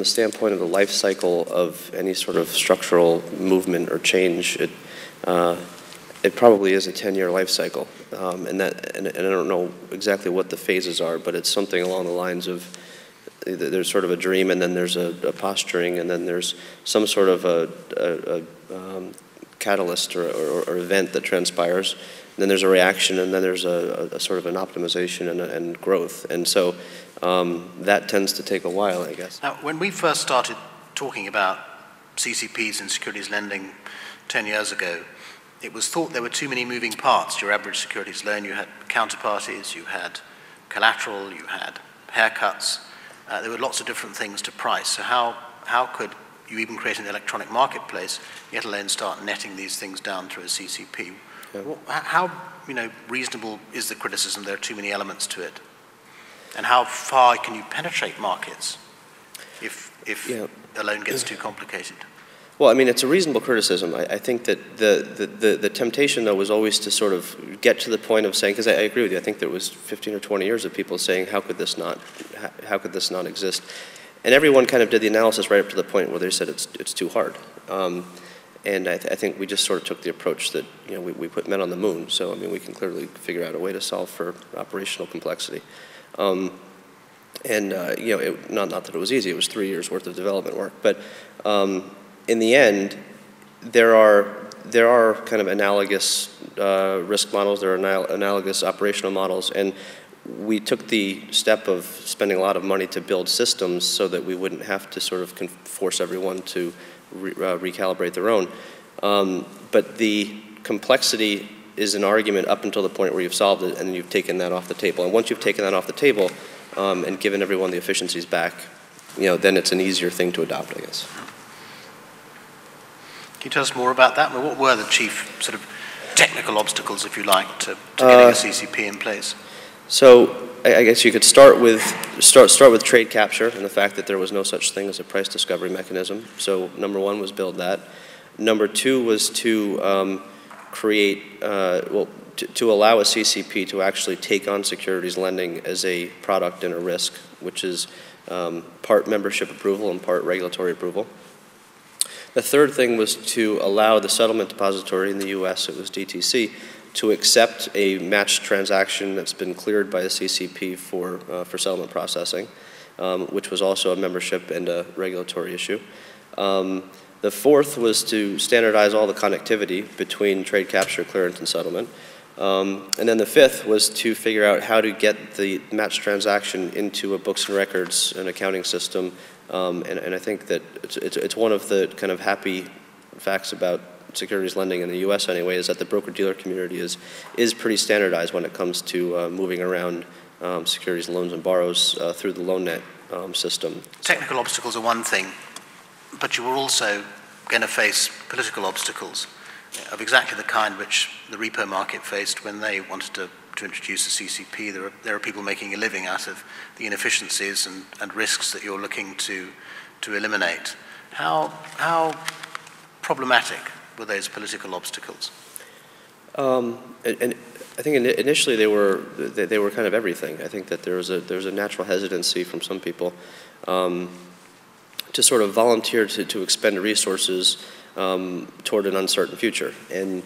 from the standpoint of the life cycle of any sort of structural movement or change, it probably is a 10-year life cycle. And I don't know exactly what the phases are, but it's something along the lines of there's sort of a dream, and then there's a posturing, and then there's some sort of a catalyst or event that transpires. And then there's a reaction, and then there's a sort of an optimization and growth. And so that tends to take a while, I guess. Now, when we first started talking about CCPs and securities lending 10 years ago, it was thought there were too many moving parts. Your average securities loan, you had counterparties, you had collateral, you had haircuts. There were lots of different things to price. So how could you even create an electronic marketplace, let alone start netting these things down through a CCP? Yeah. Well, how reasonable is the criticism there are too many elements to it? And how far can you penetrate markets if a loan gets too complicated? Well, I mean, it's a reasonable criticism. I think that the temptation, though, was always to sort of get to the point of saying, because I agree with you, I think there was 15 or 20 years of people saying, how could this not exist? And everyone kind of did the analysis right up to the point where they said it's too hard. And I think we just sort of took the approach that, we put men on the moon, so I mean, we can clearly figure out a way to solve for operational complexity. Not that it was easy, it was 3 years worth of development work, but in the end, there are kind of analogous risk models, there are analogous operational models, and we took the step of spending a lot of money to build systems so that we wouldn't have to sort of force everyone to recalibrate their own. But the complexity is an argument up until the point where you've solved it and you've taken that off the table. And once you've taken that off the table and given everyone the efficiencies back, then it's an easier thing to adopt, I guess. Can you tell us more about that? What were the chief sort of technical obstacles, if you like, to getting a CCP in place? So I guess you could start with trade capture and the fact that there was no such thing as a price discovery mechanism. So number one was build that. Number two was to create, to allow a CCP to actually take on securities lending as a product and a risk, which is part membership approval and part regulatory approval. The third thing was to allow the settlement depository in the US, it was DTC, to accept a matched transaction that's been cleared by the CCP for settlement processing, which was also a membership and a regulatory issue. The fourth was to standardize all the connectivity between trade capture, clearance, and settlement. And then the fifth was to figure out how to get the matched transaction into a books and records and accounting system. And I think that it's one of the kind of happy facts about securities lending in the US anyway, is that the broker-dealer community is pretty standardized when it comes to moving around securities loans and borrows through the LoanNet system. Technical obstacles are one thing, but you were also going to face political obstacles of exactly the kind which the repo market faced when they wanted to introduce a CCP. There are people making a living out of the inefficiencies and risks that you're looking to eliminate. How problematic were those political obstacles? And I think initially they were kind of everything. I think that there was a natural hesitancy from some people to sort of volunteer to expend resources toward an uncertain future. And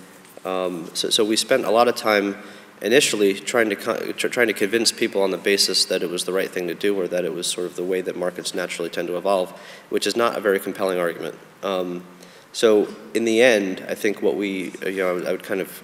so we spent a lot of time initially trying to convince people on the basis that it was the right thing to do, or that it was sort of the way that markets naturally tend to evolve, which is not a very compelling argument. So in the end, I think what I would kind of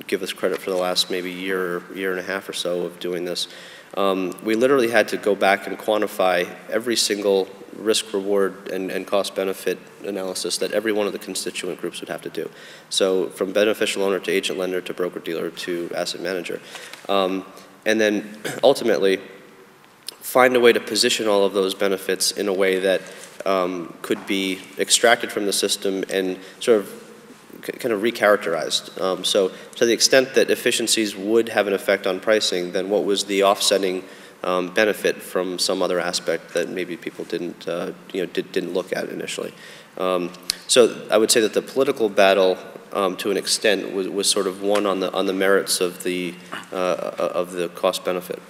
give us credit for the last maybe year and a half or so of doing this. We literally had to go back and quantify every single risk reward and cost benefit analysis that every one of the constituent groups would have to do. So from beneficial owner to agent lender to broker dealer to asset manager. And then ultimately find a way to position all of those benefits in a way that could be extracted from the system and sort of kind of recharacterized. So to the extent that efficiencies would have an effect on pricing, then what was the offsetting benefit from some other aspect that maybe people didn't look at initially. So I would say that the political battle, to an extent, was sort of won on the merits of the cost benefit.